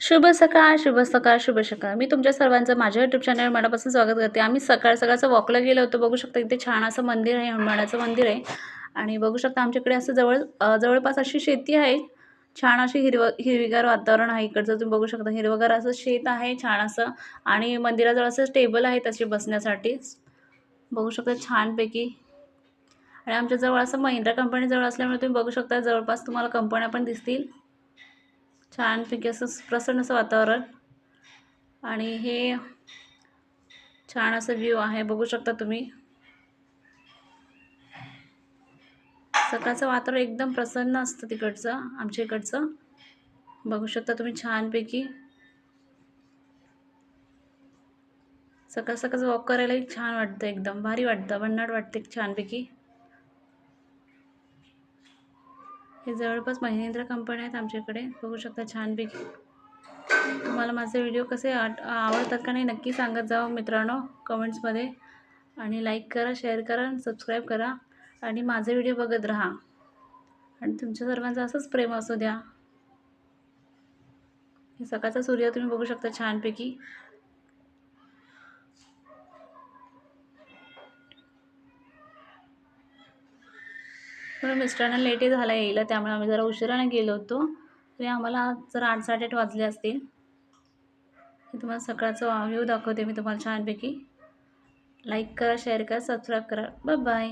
शुभ सकाळ, शुभ सकाळ, शुभ सकाळ. मी तुमच्या सर्वांचं माझ्या यूट्यूब चॅनलवर मनापासून स्वागत करते. आम्ही सकाळचं वॉकला गेलो होतो. बघू शकता इथे छान असं मंदिर आहे, हनुमानाचं मंदिर आहे आणि बघू शकता आमच्याकडे असं जवळपास अशी शेती आहे. छान अशी हिरवीगार वातावरण आहे इकडचं. तुम्ही बघू शकता हिरवंगार असं शेत आहे छान असं आणि मंदिराजवळ असं टेबल आहे तसे बसण्यासाठी. बघू शकता छानपैकी आणि आमच्या जवळ असं महिंद्रा कंपनीजवळ असल्यामुळे तुम्ही बघू शकता जवळपास तुम्हाला कंपन्या पण दिसतील. छानपैकी असं प्रसन्न असं वातावरण आणि हे छान असं व्ह्यू आहे बघू शकता तुम्ही. सकाळचं वातावरण एकदम प्रसन्न असतं तिकडचं आमच्या इकडचं. बघू शकता तुम्ही छानपैकी. सकाळ वॉक करायलाही छान वाटतं, एकदम भारी वाटतं, भन्नाट वाटते छानपैकी. हे जवळपास महिंद्रा कंपनी आहेत आमच्याकडे. बघू शकता छानपैकी. तुम्हाला माझे व्हिडिओ कसे आवडतात का नाही नक्की सांगत जावा मित्रांनो कमेंट्समध्ये. आणि लाईक करा, शेअर करा, सबस्क्राईब करा आणि माझे व्हिडिओ बघत राहा. आणि तुमच्या सर्वांचं असंच प्रेम असू द्या. हे सकाळचा सूर्य तुम्ही बघू शकता छानपैकी. म्हणून मिस्टरांना लेटही झाला यायला, त्यामुळे आम्ही जरा उशिराने गेलो होतो. तरी आम्हाला जरा 8-8:30 वाजले असतील. हे तुम्हाला सकाळचा व्ह्यू दाखवते मी तुम्हाला छानपैकी. लाईक करा, शेअर करा, सबस्क्राईब करा. Bye bye.